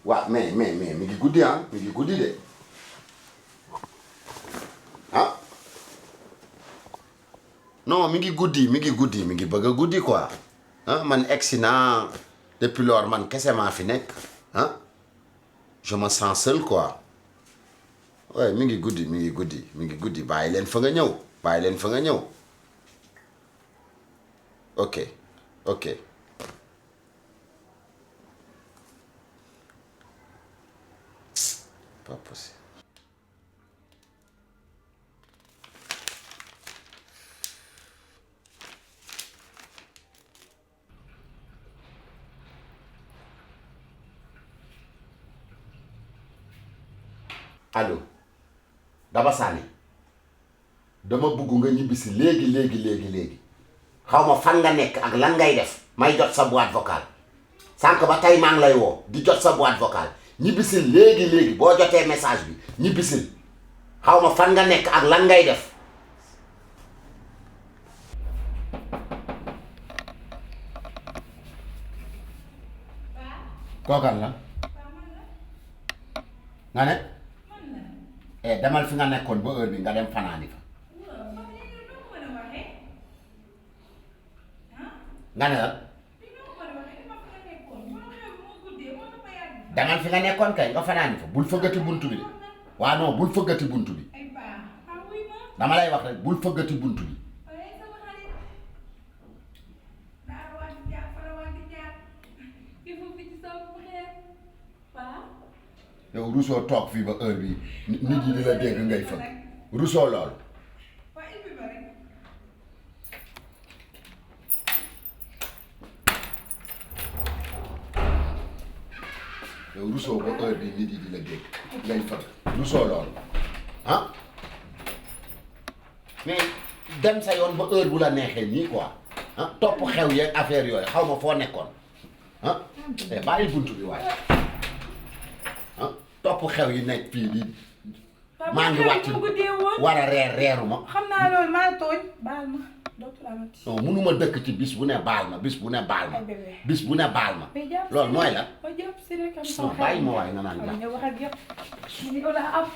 waaw mais mi ngi guddi ah mi ngi guddi de ah non mi ngi bëgg a guddi quoi ah man egsi naa depuis lors man kese maa fi nekk ah je me sens seul quoi ouais mi ngi guddi bàyyi leen fa nga ñëw ok pas possible. allo Daba Sané dama bëgg nga ñibbisi léegi xaw ma fan nga nekk ak lan ngay def may jot sa boîte vocale sànq ba tey maa ngi lay woo di jot sa boîte vocale ñibbisil léegi boo jotee message bi ñibbisil xaw ma fan nga nekk ak lan ngay def. kookan la nga ne demal fi nga nekkoon ba heure bi nga dem fanaani fa nga ne la demal fi nga nekkoon kay nga fanaani fa bul fëggati buntu bi de waaw non bul fëggati buntu bi dama lay wax rek bul fëggati buntu bi yow rusoo toog fii ba heure bi nit ñi di la dégg ngay fëgg rusoo lool yow rusoo ba heure bi nit yi di la dégg ngay fëgg rusoo lool ah mais dem sa yoon ba heure bu la neexee nii quoi ah topp xew yeeg affaire yooyu xaw ma foo nekkoon ah bàyyi buntu bi waaye topp xew yi nekk fii di maa ngi wàcc war a reeru ma. xam naa loolu maa tooñ baal ma dootul amati. non munuma dëkk ci bis bu ne baal ma loolu mooy la. ma jàpp si rek am non bàyyi ma waaye nga naan la. nga wax ak yëpp ni ko daa am.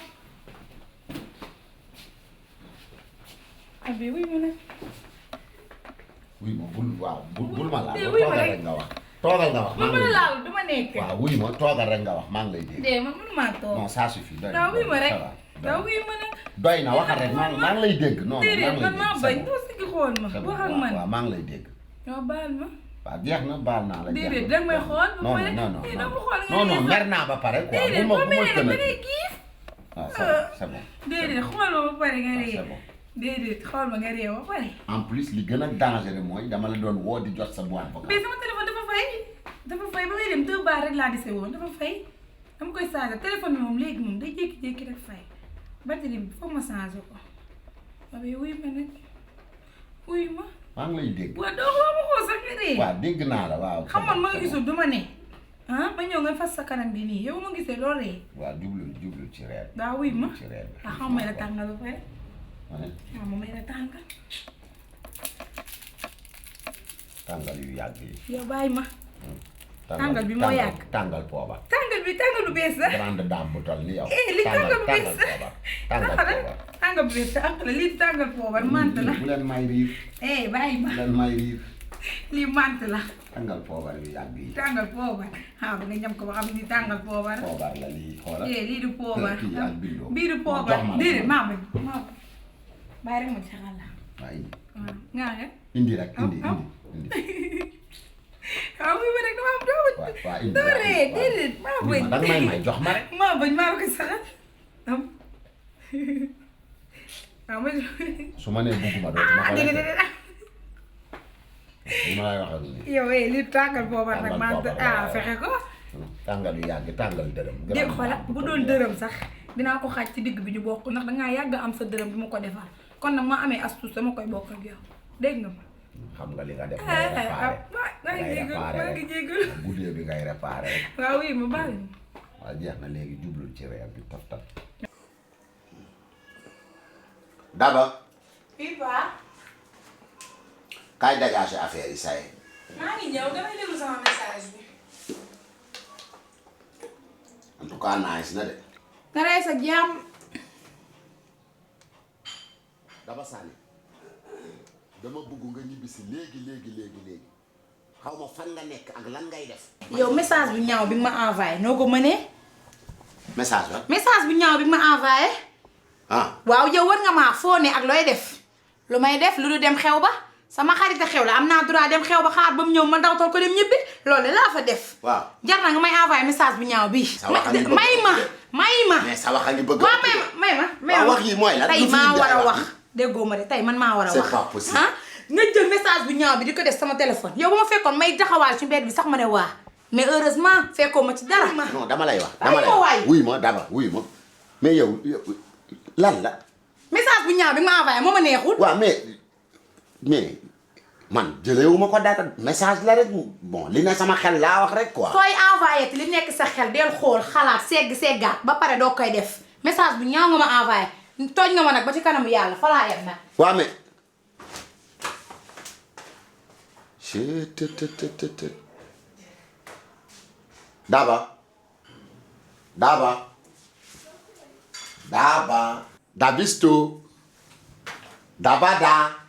abi wuy ma nag. wuy ma bul ma laal toogal rek nga wax. toogal nga wax man ma laal du ma nekk. waaw wuy ma toogal rek nga wax maa ngi lay dégg. man mënumaa toog. non ça suffit doy na wuy ma rek wuy ma nag. doy na waxal rek maa ngi lay dégg. non déedéet man maa bañ doo si xool ma wax ak man. waaw maa ngi lay dégg. non baal ma. waaw jeex na baal naa la. déedéet danga may xool. non mer naa ba pare quoi. déedéet boo meree da ngay giif. waaw c'est bon. déedéet xool ma ba pare nga ree. déedéet xool ma nga ree ba pare. en plus li gën a dangereux mooy dama la doon woo di jot sa boîte vocale. mais sama téléphone dafa fay ba may dem 2 bar rek laa dese woon dafa fay dama koy changé téléphone bi moom léegi moom day jékki-jékki rek fay batterie bi foog ma changé ko waaye wuy ma nag wuy ma. maa ngi lay dégg. waaw doo ma xool sax nga ree. waaw dégg naa la waaw. xam man ma gisul du ma ne ba ñëw nga fas sa kanam gi nii yow ma gisee loolu ree. waaw jublu ci reer. waaw wuy ma ci reer bi. waaw xam may la tàngal ba pare. waaw ma may la tàngal. tàngal yu yàgg yi. yow bàyyi ma. tàngal bi moo yàgg tàngal poobar. tàngal bu bees la. grande dame bu toll ni yow. li tàngal bu bees la tàngal bu bees la lii tàngal poobar mant la. bu leen may riir. bàyyi ma bu leen may riir. lii mant la. tàngal poobar yu yàgg yi. tàngal poobar ba nga ñam ko ba xam ni tàngal poobar. poobar la lii xoolal. lii du poobar. kii ak bindoo. bii du poobar déedéet maa bañ bàyyi rek ma ci xalaat la. waaw nga ne. indi rek indi. waaw muy ma rek dama am doo indi doo ree déedéet maa bañ. da nga may jox ma rek. maa bañ maa ko saxal waaw ma. su ma nee bugguma dootuma ko lekk. li ma lay wax ak nii. yow li tàngal poobar nag maa fexe ko. tàngal yu yàgg tàngal dërëm. dégg xoola bu doon dërëm sax dinaa ko xaaj ci digg bi ñu bokk ndax dangaa yàgg am sa dërëm bi ma ko defar kon nag ma amee astuce dama koy bokk ak yow dégg nga ma. xam nga li nga def ngay réparé. maa ngi jégalu guddee bi ngay réparé rek. waaw oui ma baal ma. waaw jeex na léegi jublul ci reer bi taf taf. Daba. oui ba. kaay dégagé affaire yi say. maa ngi ñëw damay déglu sama message bi. tout cas nice na de. nga rey sa jàmm. Daba Sané dama bëgg nga ñibbisi léegi xaw ma fan nga nekk ak lan ngay def. yow message bu ñaaw bi nga ma envoyé noo ko mënee. message la. message bu ñaaw bi nga ma envoyé. waaw yow war nga maa foo ne ak looy def. lu may def lu du dem xew ba sama xarita xew la am naa droit dem xew ba xaar ba mu ñëw ma ndawtal ko dem ñibbi loolu laa fa def. waaw jar na nga may envoyé message bu ñaaw bii. may ma. mais sa wax a ngi bëgg. waaw may ma. wax yi mooy lan. tey maa war a wax déggoo ma de tey man maa war a wax. c'est pas possible. nga jël message bu ñaaw bi di ko def sama téléphone yow ba ma fekkoon may taxawaal ci mbedd bi sax ma ne waa mais heureusement fekkoo ma ci dara. non dama lay wax. wuy ma daba wuy ma mais yow lan la. message bu ñaaw bi ma envoyé moo ma neexul. waaw mais man jëleewuma ko dara message la rek bon li ne sama xel laa wax rek quoi. sooy envoyé te li nekk sa xel del xool xalaat seggaat ba pare doo koy def message bu ñaaw nga ma envoyé tooñ nga ma nag ba ci kanamu yàlla fa laa yem nag. waaw mais. Daba Dabisto Dabada